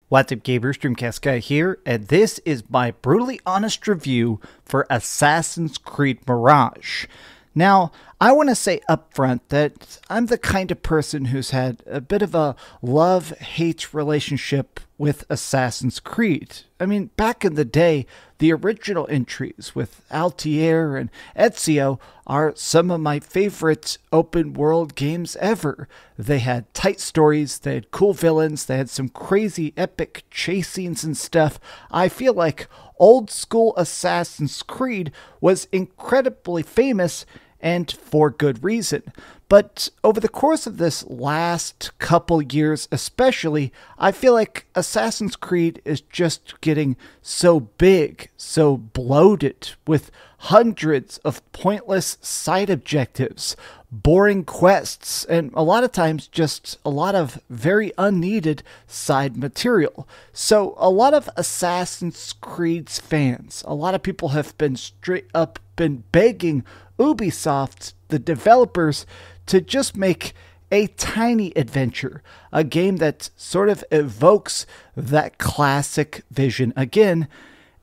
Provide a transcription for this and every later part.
What's up, gamers? DreamcastGuy here, and this is my brutally honest review for Assassin's Creed Mirage. Now, I want to say up front that I'm the kind of person who's had a bit of a love-hate relationship with Assassin's Creed. I mean, back in the day, the original entries with Altair and Ezio are some of my favorite open-world games ever. They had tight stories, they had cool villains, they had some crazy epic chase scenes and stuff. I feel like old-school Assassin's Creed was incredibly famous, and for good reason. But over the course of this last couple years especially, I feel like Assassin's Creed is just getting so big, so bloated, with hundreds of pointless side objectives, boring quests, and a lot of times just a lot of very unneeded side material. So a lot of Assassin's Creed's fans, a lot of people have been straight up been begging Ubisoft, the developers, to just make a tiny adventure, a game that sort of evokes that classic vision again,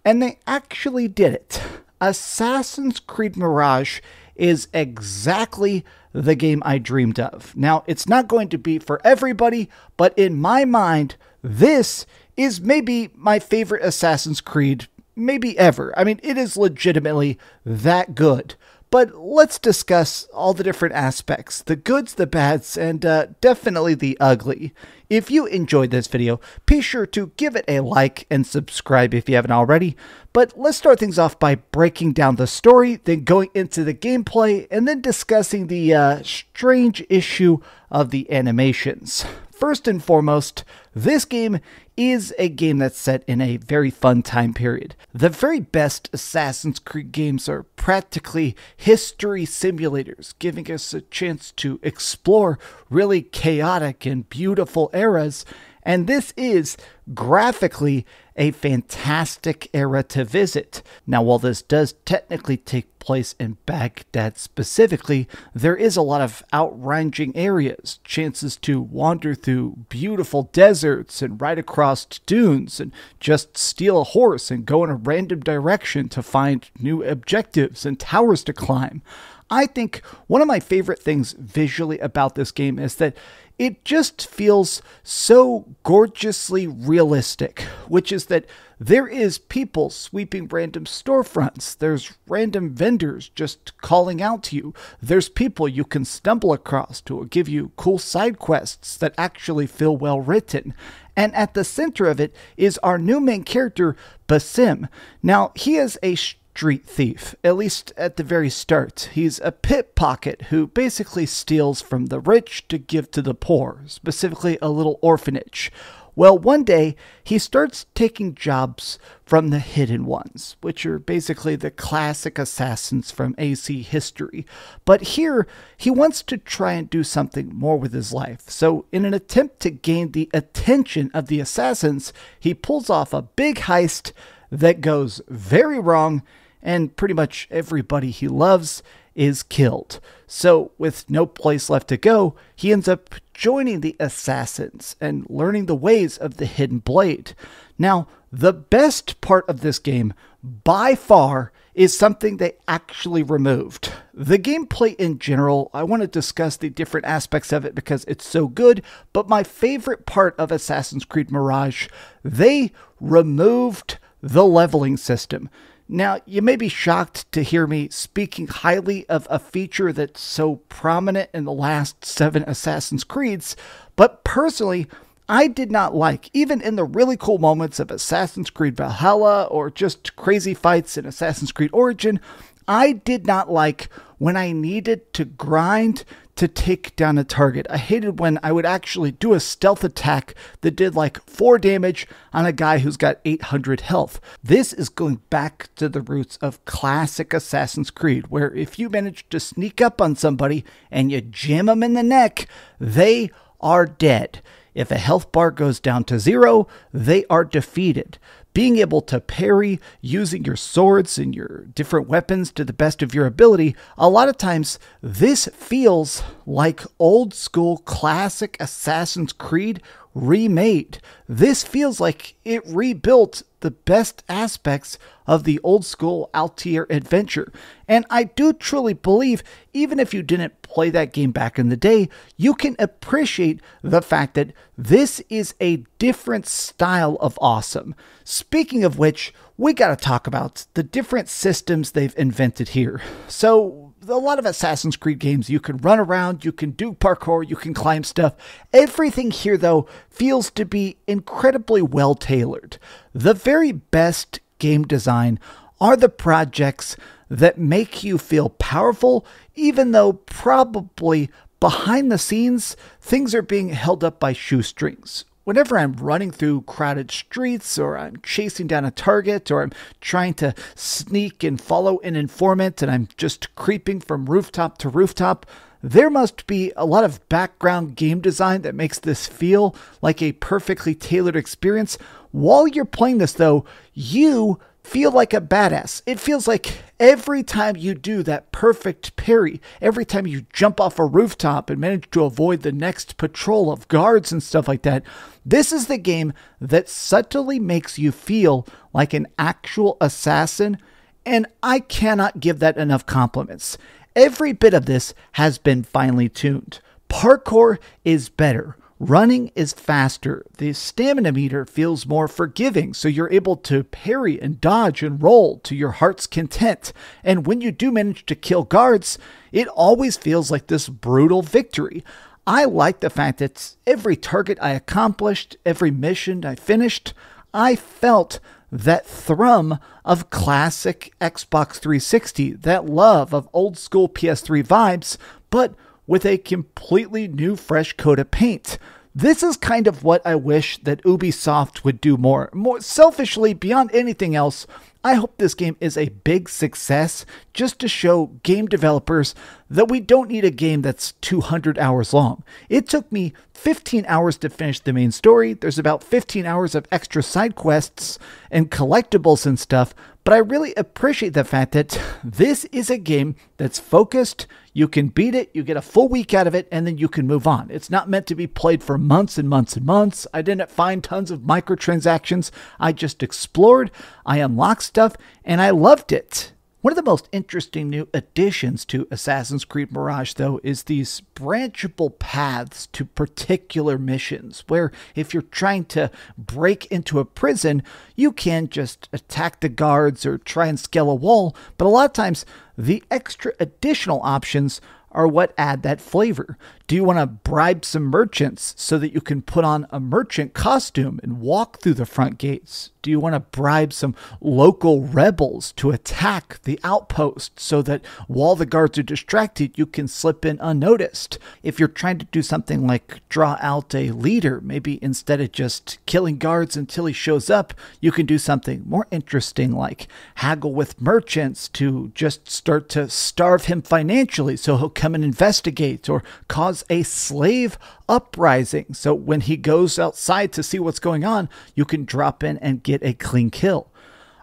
and they actually did it. Assassin's Creed Mirage is exactly the game I dreamed of. Now, it's not going to be for everybody, but in my mind, this is maybe my favorite Assassin's Creed maybe ever. I mean, it is legitimately that good. But let's discuss all the different aspects, the goods, the bads, and definitely the ugly. If you enjoyed this video, be sure to give it a like and subscribe if you haven't already. But let's start things off by breaking down the story, then going into the gameplay, and then discussing the strange issue of the animations. First and foremost, this game is a game that's set in a very fun time period. The very best Assassin's Creed games are practically history simulators, giving us a chance to explore really chaotic and beautiful eras, and this is graphically a fantastic era to visit. Now, while this does technically take place in Baghdad specifically, there is a lot of outranging areas, chances to wander through beautiful deserts and ride across dunes and just steal a horse and go in a random direction to find new objectives and towers to climb. I think one of my favorite things visually about this game is that it just feels so gorgeously realistic, which is that there is people sweeping random storefronts, there's random vendors just calling out to you, there's people you can stumble across to give you cool side quests that actually feel well written. And at the center of it is our new main character, Basim. Now, he is a street thief, at least at the very start. He's a pickpocket who basically steals from the rich to give to the poor, specifically a little orphanage. Well, one day, he starts taking jobs from the Hidden Ones, which are basically the classic assassins from AC history. But here, he wants to try and do something more with his life. So, in an attempt to gain the attention of the assassins, he pulls off a big heist that goes very wrong, and pretty much everybody he loves is killed. So, with no place left to go, he ends up joining the assassins and learning the ways of the Hidden Blade. Now, the best part of this game, by far, is something they actually removed. The gameplay in general, I want to discuss the different aspects of it because it's so good, but my favorite part of Assassin's Creed Mirage, they removed the leveling system. Now, you may be shocked to hear me speaking highly of a feature that's so prominent in the last 7 Assassin's Creeds, but personally, I did not like, even in the really cool moments of Assassin's Creed Valhalla or just crazy fights in Assassin's Creed Origin, I did not like when I needed to grind to take down a target. I hated when I would actually do a stealth attack that did like 4 damage on a guy who's got 800 health. This is going back to the roots of classic Assassin's Creed, where if you manage to sneak up on somebody and you jam them in the neck, they are dead. If a health bar goes down to 0, they are defeated. Being able to parry using your swords and your different weapons to the best of your ability, a lot of times this feels like old school classic Assassin's Creed remade. This feels like it rebuilt the best aspects of the old school Altair adventure. And I do truly believe, even if you didn't play that game back in the day, you can appreciate the fact that this is a different style of awesome. Speaking of which, we gotta talk about the different systems they've invented here. So, a lot of Assassin's Creed games, you can run around, you can do parkour, you can climb stuff. Everything here, though, feels to be incredibly well tailored. The very best game design are the projects that make you feel powerful, even though probably behind the scenes, things are being held up by shoestrings. Whenever I'm running through crowded streets, or I'm chasing down a target, or I'm trying to sneak and follow an informant, and I'm just creeping from rooftop to rooftop, there must be a lot of background game design that makes this feel like a perfectly tailored experience. While you're playing this, though, you feel like a badass. It feels like every time you do that perfect parry, every time you jump off a rooftop and manage to avoid the next patrol of guards and stuff like that, this is the game that subtly makes you feel like an actual assassin, and I cannot give that enough compliments. Every bit of this has been finely tuned. Parkour is better. Running is faster. The stamina meter feels more forgiving, so you're able to parry and dodge and roll to your heart's content. And when you do manage to kill guards, it always feels like this brutal victory. I like the fact that every target I accomplished, every mission I finished, I felt that thrum of classic Xbox 360, that love of old school PS3 vibes, but with a completely new fresh coat of paint. This is kind of what I wish that Ubisoft would do more. More selfishly, beyond anything else, I hope this game is a big success just to show game developers that we don't need a game that's 200 hours long. It took me 15 hours to finish the main story. There's about 15 hours of extra side quests and collectibles and stuff, but I really appreciate the fact that this is a game that's focused. You can beat it, you get a full week out of it, and then you can move on. It's not meant to be played for months and months and months. I didn't find tons of microtransactions. I just explored, I unlocked stuff, and I loved it. One of the most interesting new additions to Assassin's Creed Mirage, though, is these branchable paths to particular missions, where if you're trying to break into a prison, you can just attack the guards or try and scale a wall, but a lot of times the extra additional options are what add that flavor. Do you want to bribe some merchants so that you can put on a merchant costume and walk through the front gates? Do you want to bribe some local rebels to attack the outpost so that while the guards are distracted, you can slip in unnoticed? If you're trying to do something like draw out a leader, maybe instead of just killing guards until he shows up, you can do something more interesting like haggle with merchants to just start to starve him financially so he'll come and investigate, or cause a slave uprising. So when he goes outside to see what's going on, you can drop in and get a clean kill.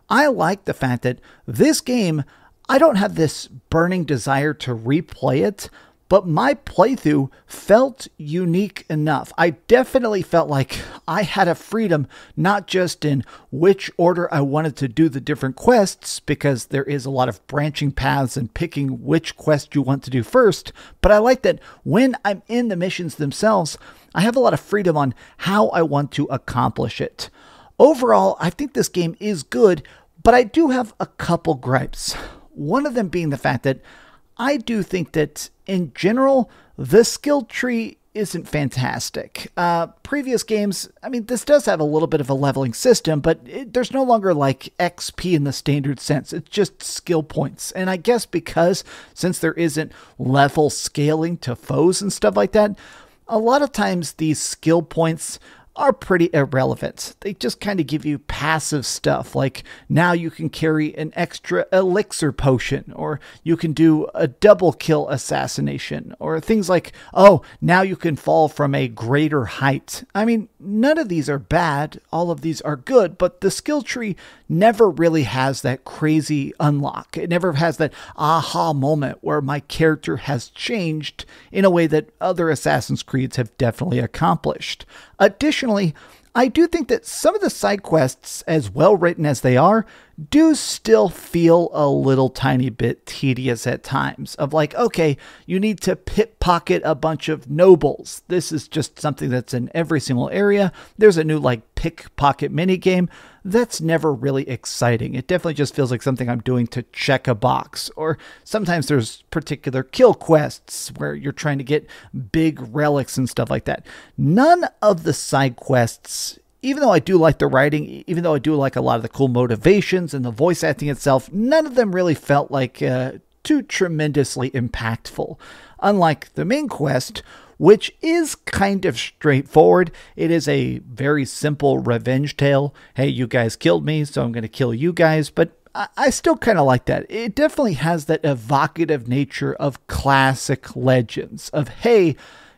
I like the fact that this game, I don't have this burning desire to replay it, but my playthrough felt unique enough. I definitely felt like I had a freedom, not just in which order I wanted to do the different quests, because there is a lot of branching paths and picking which quest you want to do first, but I like that when I'm in the missions themselves, I have a lot of freedom on how I want to accomplish it. Overall, I think this game is good, but I do have a couple gripes. One of them being the fact that I do think that, in general, the skill tree isn't fantastic. Previous games, I mean, this does have a little bit of a leveling system, but there's no longer like XP in the standard sense. It's just skill points. And I guess because, since there isn't level scaling to foes and stuff like that, a lot of times these skill points are pretty irrelevant. They just kind of give you passive stuff, like now you can carry an extra elixir potion, or you can do a double kill assassination, or things like, oh, now you can fall from a greater height. I mean, none of these are bad, all of these are good, but the skill tree never really has that crazy unlock. It never has that aha moment where my character has changed in a way that other Assassin's Creeds have definitely accomplished. Additionally, I do think that some of the side quests, as well written as they are, do still feel a little tiny bit tedious at times. Of like, okay, you need to pickpocket a bunch of nobles. This is just something that's in every single area. There's a new like pickpocket minigame. That's never really exciting. It definitely just feels like something I'm doing to check a box. Or sometimes there's particular kill quests where you're trying to get big relics and stuff like that. None of the side quests, even though I do like the writing, even though I do like a lot of the cool motivations and the voice acting itself, none of them really felt like too tremendously impactful. Unlike the main quest, which is kind of straightforward. It is a very simple revenge tale. Hey, you guys killed me, so I'm going to kill you guys. But I still kind of like that. It definitely has that evocative nature of classic legends of, hey,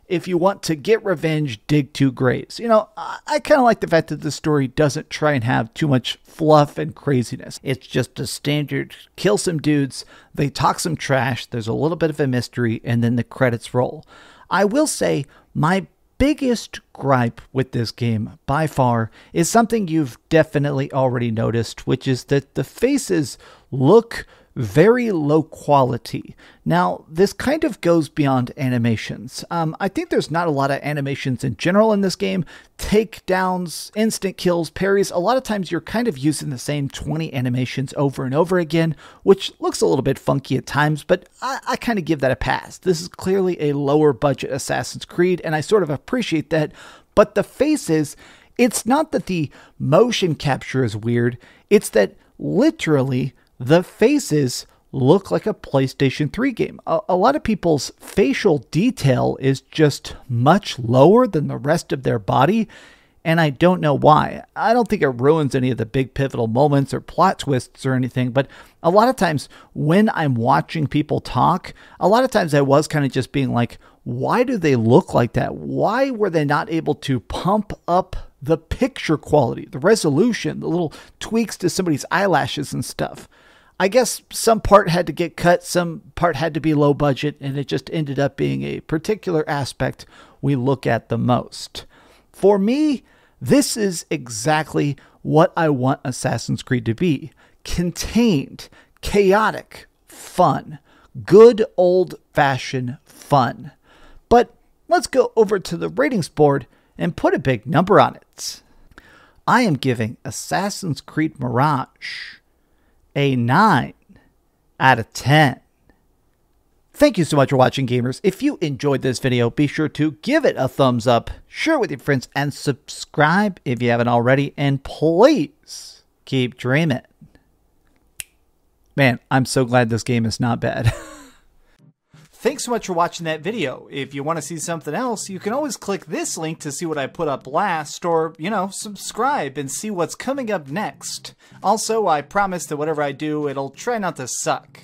if you want to get revenge, dig 2 graves. You know, I kind of like the fact that the story doesn't try and have too much fluff and craziness. It's just a standard kill some dudes, they talk some trash, there's a little bit of a mystery, and then the credits roll. I will say my biggest gripe with this game by far is something you've definitely already noticed, which is that the faces look very low quality. Now, this kind of goes beyond animations. I think there's not a lot of animations in general in this game. Takedowns, instant kills, parries. A lot of times you're kind of using the same 20 animations over and over again, which looks a little bit funky at times, but I kind of give that a pass. This is clearly a lower budget Assassin's Creed, and I sort of appreciate that. But the faces, it's not that the motion capture is weird. It's that literally the faces look like a PlayStation 3 game. A lot of people's facial detail is just much lower than the rest of their body, and I don't know why. I don't think it ruins any of the big pivotal moments or plot twists or anything, but a lot of times when I'm watching people talk, a lot of times I was kind of just being like, why do they look like that? Why were they not able to pump up the picture quality, the resolution, the little tweaks to somebody's eyelashes and stuff? I guess some part had to get cut, some part had to be low budget, and it just ended up being a particular aspect we look at the most. For me, this is exactly what I want Assassin's Creed to be. Contained, chaotic, fun. Good old-fashioned fun. But let's go over to the ratings board and put a big number on it. I am giving Assassin's Creed Mirage a 9 out of 10. Thank you so much for watching, gamers. If you enjoyed this video, be sure to give it a thumbs up, share it with your friends, and subscribe if you haven't already. And please keep dreaming. Man, I'm so glad this game is not bad. Thanks so much for watching that video. If you want to see something else, you can always click this link to see what I put up last, or, you know, subscribe and see what's coming up next. Also, I promise that whatever I do, it'll try not to suck.